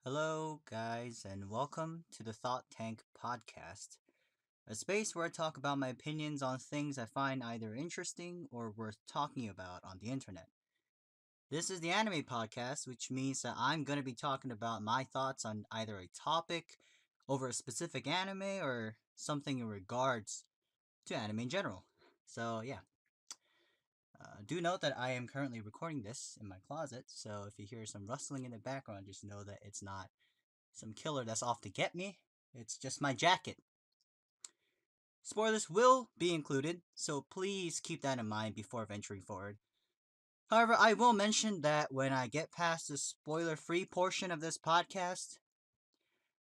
Hello, guys, and welcome to the Thought Tank podcast, a space where I talk about my opinions on things I find either interesting or worth talking about on the internet. This is the anime podcast, which means that I'm going to be talking about my thoughts on either a topic over a specific anime or something in regards to anime in general. So, yeah, do note that I am currently recording this in my closet, so if you hear some rustling in the background, just know that it's not some killer that's off to get me. It's just my jacket. Spoilers will be included, so please keep that in mind before venturing forward. However, I will mention that when I get past the spoiler free portion of this podcast,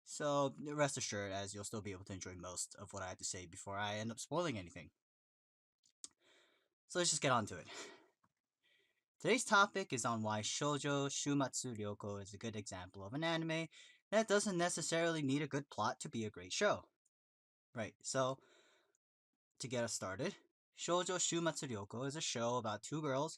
so rest assured, as you'll still be able to enjoy most of what I have to say before I end up spoiling anything. So let's just get on to it. Today's topic is on why Shoujo Shuumatsu Ryouko is a good example of an anime that doesn't necessarily need a good plot to be a great show. Right, so to get us started, Shoujo Shuumatsu Ryouko is a show about two girls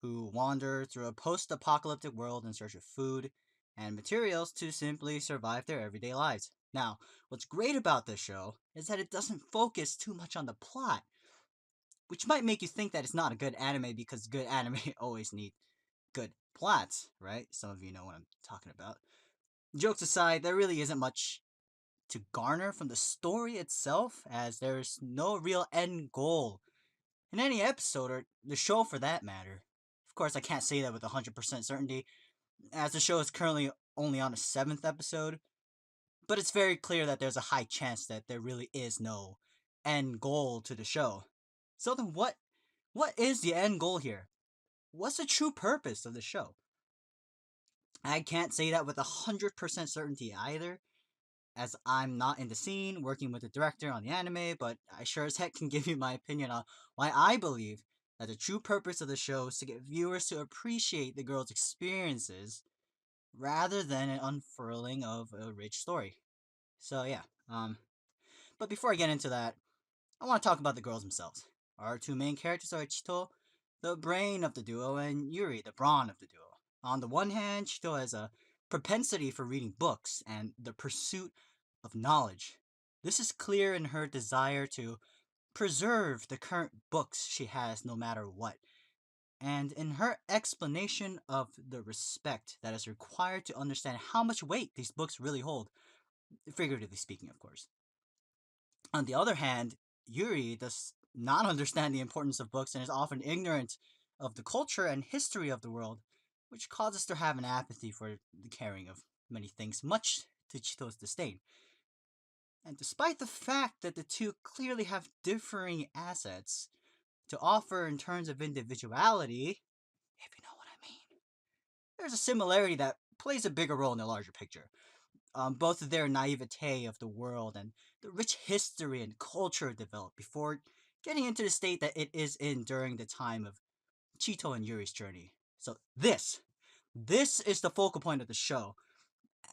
who wander through a post-apocalyptic world in search of food and materials to simply survive their everyday lives. Now, what's great about this show is that it doesn't focus too much on the plot, which might make you think that it's not a good anime because good anime always need good plots, right? Some of you know what I'm talking about. Jokes aside, there really isn't much to garner from the story itself, as there's no real end goal in any episode or the show for that matter. Of course, I can't say that with 100% certainty, as the show is currently only on a 7th episode, but it's very clear that there's a high chance that there really is no end goal to the show. So then what is the end goal here? What's the true purpose of the show? I can't say that with 100% certainty either, as I'm not in the scene working with the director on the anime, but I sure as heck can give you my opinion on why I believe that the true purpose of the show is to get viewers to appreciate the girls' experiences rather than an unfurling of a rich story. So yeah, but before I get into that, I want to talk about the girls themselves. Our two main characters are Chito, the brain of the duo, and Yuuri, the brawn of the duo. On the one hand, Chito has a propensity for reading books and the pursuit of knowledge. This is clear in her desire to preserve the current books she has no matter what, and in her explanation of the respect that is required to understand how much weight these books really hold, figuratively speaking, of course. On the other hand, Yuri does not understand the importance of books and is often ignorant of the culture and history of the world, which causes her to have an apathy for the caring of many things, much to Chito's disdain. And despite the fact that the two clearly have differing assets to offer in terms of individuality, if you know what I mean, there's a similarity that plays a bigger role in the larger picture. Both of their naivete of the world and the rich history and culture developed before getting into the state that it is in during the time of Chito and Yuri's journey. So this is the focal point of the show,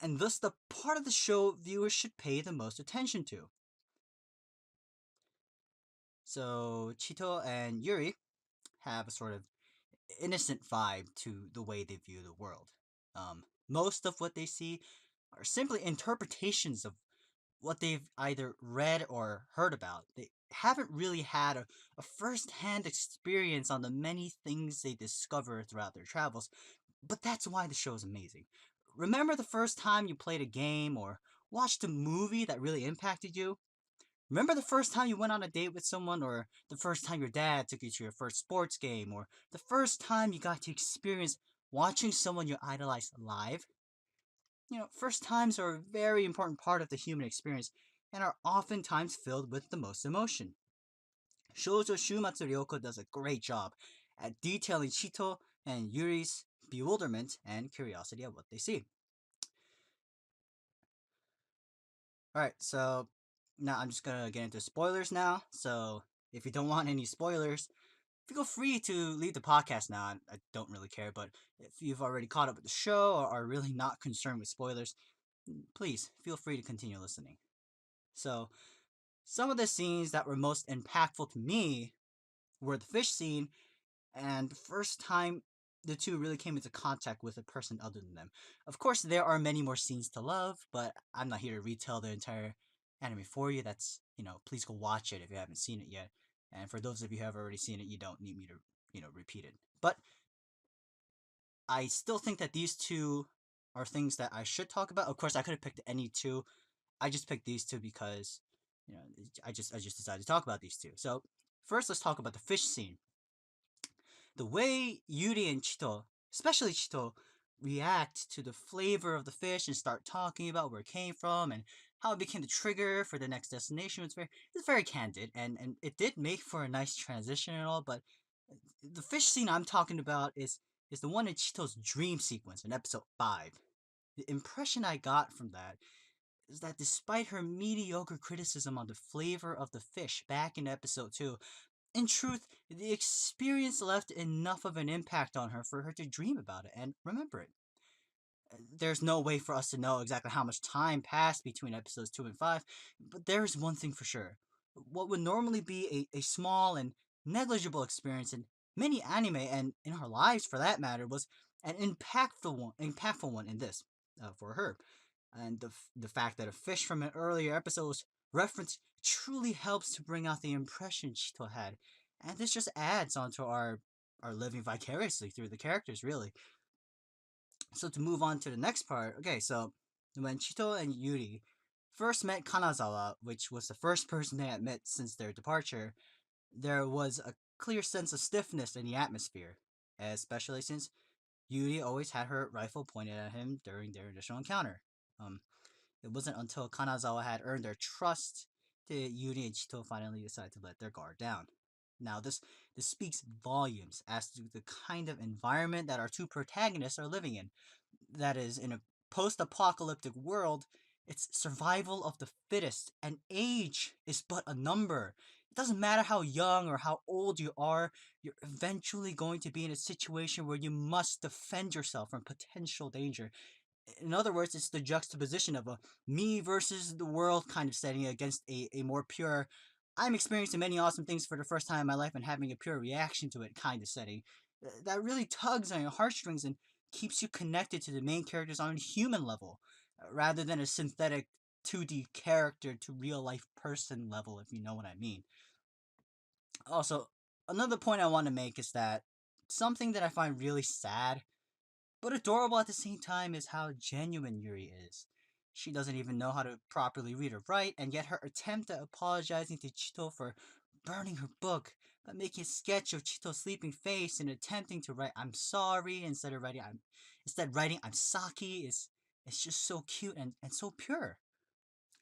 and thus the part of the show viewers should pay the most attention to. So Chito and Yuri have a sort of innocent vibe to the way they view the world. Most of what they see are simply interpretations of what they've either read or heard about. They haven't really had a first hand experience on the many things they discover throughout their travels, but that's why the show is amazing. Remember the first time you played a game or watched a movie that really impacted you? Remember the first time you went on a date with someone, or the first time your dad took you to your first sports game, or the first time you got to experience watching someone you idolize live? First times are a very important part of the human experience and are oftentimes filled with the most emotion. Shoujo Shuumatsu Ryouko does a great job at detailing Chito and Yuri's bewilderment and curiosity at what they see. Alright, so now I'm just gonna get into spoilers now. So if you don't want any spoilers, feel free to leave the podcast now. I don't really care, but if you've already caught up with the show or are really not concerned with spoilers, please feel free to continue listening. So, some of the scenes that were most impactful to me were the fish scene and the first time the two really came into contact with a person other than them. Of course, there are many more scenes to love, but I'm not here to retell the entire anime for you. That's, please go watch it if you haven't seen it yet. And for those of you who have already seen it, you don't need me to, repeat it. But I still think that these two are things that I should talk about. Of course, I could have picked any two. I just picked these two because, I just decided to talk about these two. So first, let's talk about the fish scene. The way Yuri and Chito, especially Chito, react to the flavor of the fish and start talking about where it came from and how it became the trigger for the next destination it's very candid, and it did make for a nice transition and all. But the fish scene I'm talking about is the one in Chito's dream sequence in episode 5. The impression I got from that is that despite her mediocre criticism on the flavor of the fish back in episode 2, in truth, the experience left enough of an impact on her for her to dream about it and remember it. There's no way for us to know exactly how much time passed between episodes 2 and 5, but there is one thing for sure. What would normally be a small and negligible experience in many anime and in our lives for that matter was an impactful one in this for her. And the fact that a fish from an earlier episode was referenced truly helps to bring out the impression Chito had. And this just adds onto our living vicariously through the characters, really. So to move on to the next part, okay, so when Chito and Yuri first met Kanazawa, which was the first person they had met since their departure, there was a clear sense of stiffness in the atmosphere, especially since Yuri always had her rifle pointed at him during their initial encounter. Um, it wasn't until Kanazawa had earned their trust that Yuri and Chito finally decided to let their guard down. Now, this speaks volumes as to the kind of environment that our two protagonists are living in. That is, in a post-apocalyptic world, it's survival of the fittest, and age is but a number. It doesn't matter how young or how old you are, you're eventually going to be in a situation where you must defend yourself from potential danger. In other words, it's the juxtaposition of a me versus the world kind of setting against a more pure, I'm experiencing many awesome things for the first time in my life and having a pure reaction to it kind of setting. That really tugs on your heartstrings and keeps you connected to the main characters on a human level, rather than a synthetic 2D character to real life person level, if you know what I mean. Also, another point I want to make is that something that I find really sad but adorable at the same time is how genuine Yuri is. She doesn't even know how to properly read or write, and yet her attempt at apologizing to Chito for burning her book, by making a sketch of Chito's sleeping face and attempting to write "I'm sorry" instead writing "I'm Saki" is just so cute and so pure.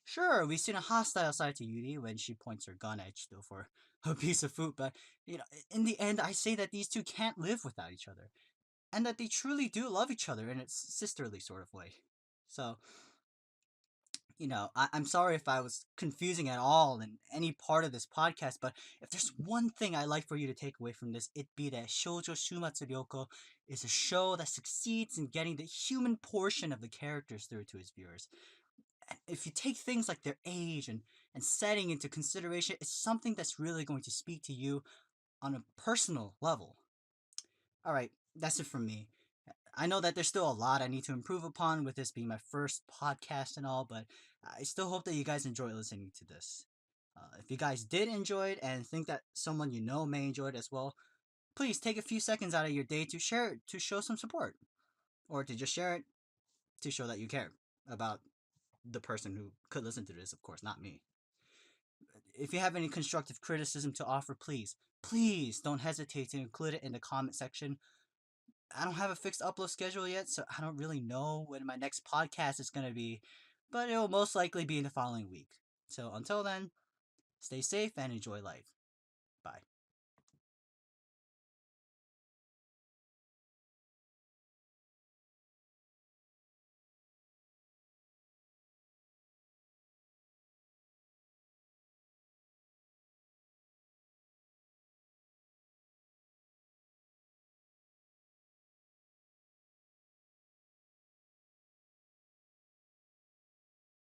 Sure, we've seen a hostile side to Yuri when she points her gun at Chito for a piece of food, but in the end, I say that these two can't live without each other and that they truly do love each other in a sisterly sort of way. So, I'm sorry if I was confusing at all in any part of this podcast, but if there's one thing I'd like for you to take away from this, it'd be that Shoujo Shuumatsu Ryouko is a show that succeeds in getting the human portion of the characters through to his viewers. And if you take things like their age and setting into consideration, it's something that's really going to speak to you on a personal level. All right, that's it from me. I know that there's still a lot I need to improve upon with this being my first podcast and all, but I still hope that you guys enjoy listening to this. If you guys did enjoy it and think that someone you know may enjoy it as well, please take a few seconds out of your day to share it to show some support, or to just share it to show that you care about the person who could listen to this, of course, not me. If you have any constructive criticism to offer, please don't hesitate to include it in the comment section. I don't have a fixed upload schedule yet, so I don't really know when my next podcast is going to be, but it will most likely be in the following week. So until then, stay safe and enjoy life.